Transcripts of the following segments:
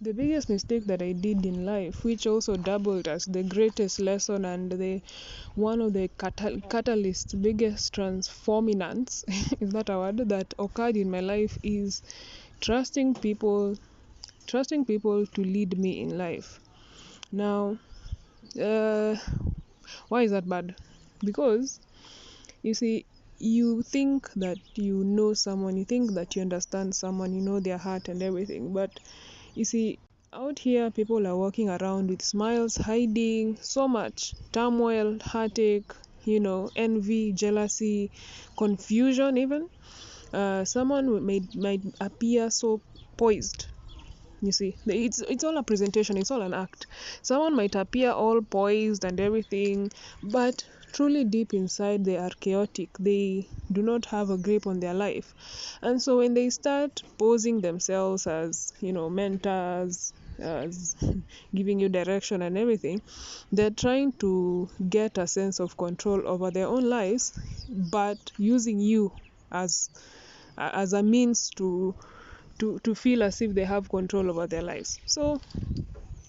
The biggest mistake that I did in life, which also doubled as the greatest lesson and the one of the catalyst, biggest transforminants, is that a word, that occurred in my life, is trusting people, trusting people to lead me in life. Now, uh, why is that bad? Because you see, you think that you know someone, you think that you understand someone, you know their heart and everything, but you see, out here, people are walking around with smiles, hiding so much turmoil, heartache, envy, jealousy, confusion, even. Someone might appear so poised. You see, it's all a presentation, it's all an act. Someone might appear all poised and everything, but truly deep inside they are chaotic. They do not have a grip on their life. And so when they start posing themselves as, mentors, as giving you direction and everything, they're trying to get a sense of control over their own lives, but using you as a means to feel as if they have control over their lives. So,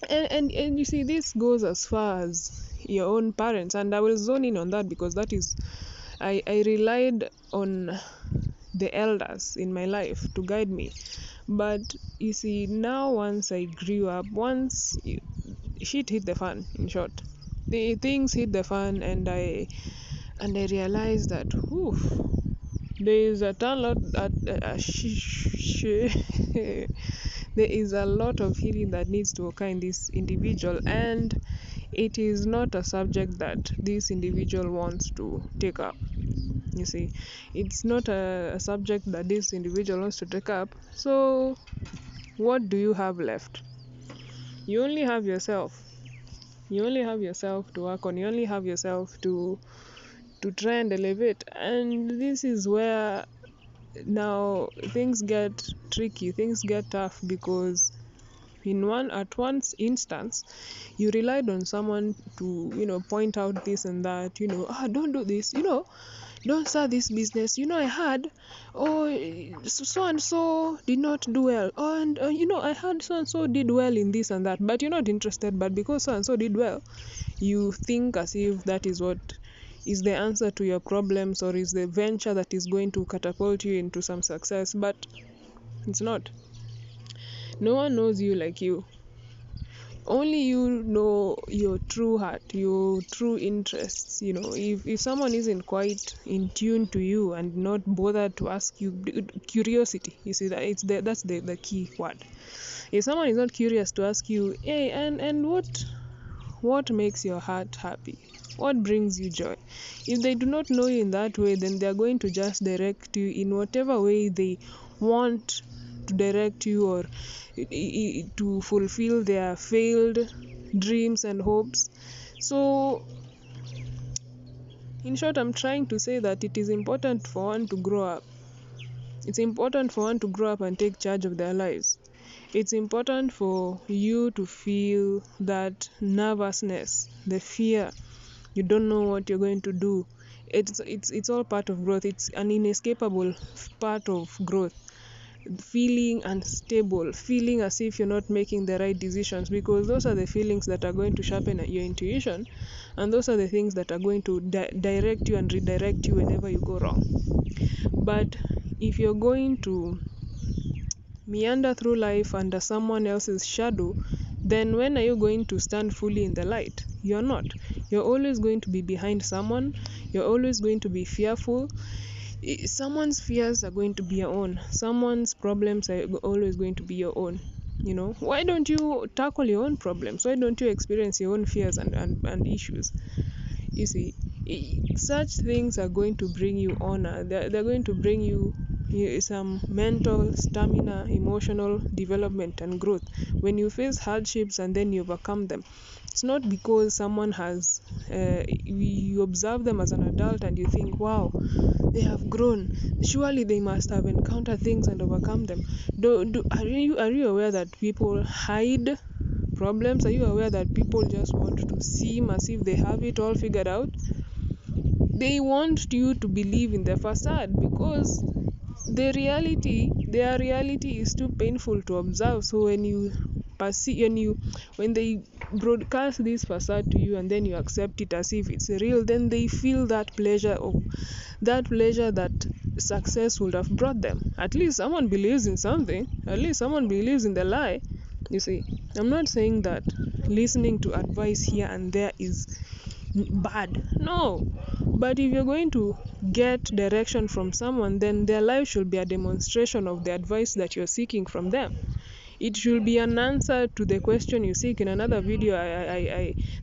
and you see, this goes as far as your own parents, and I will zone in on that because that is, I relied on the elders in my life to guide me. But you see, now once I grew up, shit hit the fan, in short. The things hit the fan, and I realized that, whew, there is a ton lot there is a lot of healing that needs to occur in this individual, and it is not a subject that this individual wants to take up. You see, it's not a subject that this individual wants to take up. So what do you have left? You only have yourself. You only have yourself to work on. You only have yourself to try and elevate. And this is where now things get tricky, things get tough, because at one instance you relied on someone to point out this and that, don't do this, don't start this business, I heard, oh, so and so did not do well, oh, and I heard so and so did well in this and that, but you're not interested. But because so and so did well, you think as if that is what is the answer to your problems, or is the venture that is going to catapult you into some success. But it's not. No one knows you like you. Only you know your true heart, your true interests. If someone isn't quite in tune to you and not bothered to ask you, curiosity, you see, that's the key word. If someone is not curious to ask you, hey, and what makes your heart happy, what brings you joy, if they do not know you in that way, then they are going to just direct you in whatever way they want to direct you, or to fulfill their failed dreams and hopes. So in short, I'm trying to say that it is important for one to grow up. It's important for one to grow up and take charge of their lives. It's important for you to feel that nervousness, the fear, you don't know what you're going to do. It's all part of growth. It's an inescapable part of growth. Feeling unstable, feeling as if you're not making the right decisions, because those are the feelings that are going to sharpen your intuition, and those are the things that are going to direct you and redirect you whenever you go wrong. But if you're going to meander through life under someone else's shadow, then when are you going to stand fully in the light? You're not. You're always going to be behind someone. You're always going to be fearful. Someone's fears are going to be your own. Someone's problems are always going to be your own. Why don't you tackle your own problems? Why don't you experience your own fears and issues? You see, such things are going to bring you honor. They're going to bring you some mental stamina, emotional development and growth. When you face hardships and then you overcome them, it's not because someone has you observe them as an adult and you think, wow, they have grown, surely they must have encountered things and overcome them. Are you aware that people hide problems? Are you aware that people just want to seem as if they have it all figured out? They want you to believe in their facade, because their reality is too painful to observe. So when you when they broadcast this facade to you and then you accept it as if it's real, then they feel that pleasure that success would have brought them. At least someone believes in something, at least someone believes in the lie. You see, I'm not saying that listening to advice here and there is bad, no, but if you're going to get direction from someone, then their life should be a demonstration of the advice that you're seeking from them. It should be an answer to the question you seek. In another video,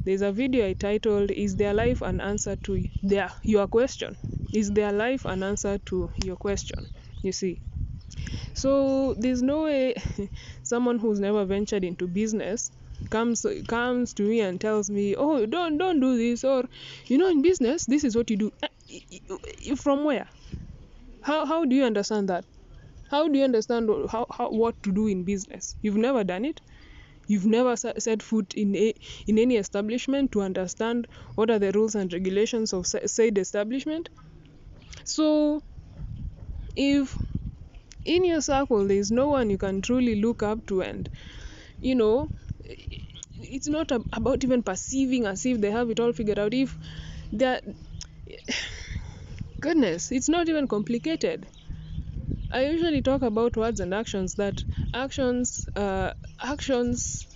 there's a video I titled, "Is their life an answer to your question?" Is their life an answer to your question? You see, so there's no way someone who's never ventured into business comes to me and tells me, "Oh, don't do this," or in business this is what you do. From where? How do you understand that? How do you understand what to do in business? You've never done it. You've never set foot in any establishment to understand what are the rules and regulations of said establishment. So if in your circle there is no one you can truly look up to, and it's not about even perceiving as if they have it all figured out. If they're goodness, it's not even complicated. I usually talk about words and actions, that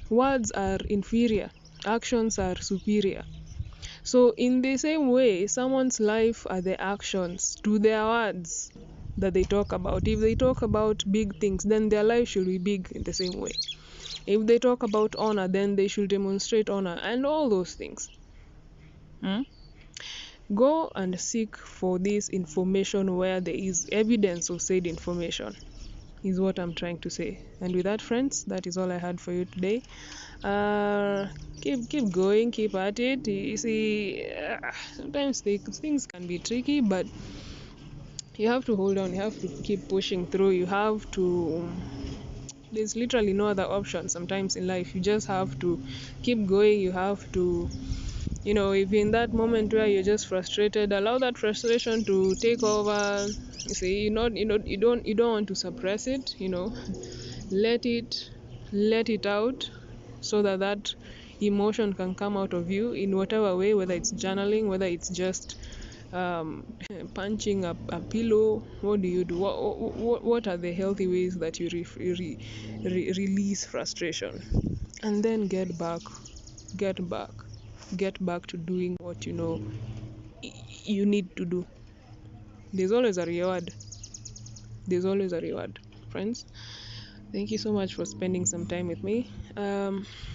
words are inferior, actions are superior. So in the same way, someone's life are the actions to their words that they talk about. If they talk about big things, then their life should be big in the same way. If they talk about honor, then they should demonstrate honor and all those things. Go and seek for this information where there is evidence of said information, is what I'm trying to say. And with that, friends, that is all I had for you today. Keep going, keep at it. You see, sometimes things can be tricky, but you have to hold on. You have to keep pushing through. You have to. There's literally no other option sometimes in life. You just have to keep going. You have to, if in that moment where you're just frustrated, allow that frustration to take over. You see, you don't want to suppress it. Let it out, so that emotion can come out of you in whatever way, whether it's journaling, whether it's just punching a pillow. What do you do? What are the healthy ways that you release frustration, and then get back to doing what you need to do. There's always a reward, friends. Thank you so much for spending some time with me.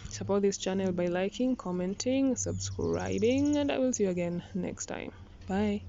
Support this channel by liking, commenting, subscribing, and I will see you again next time. Bye.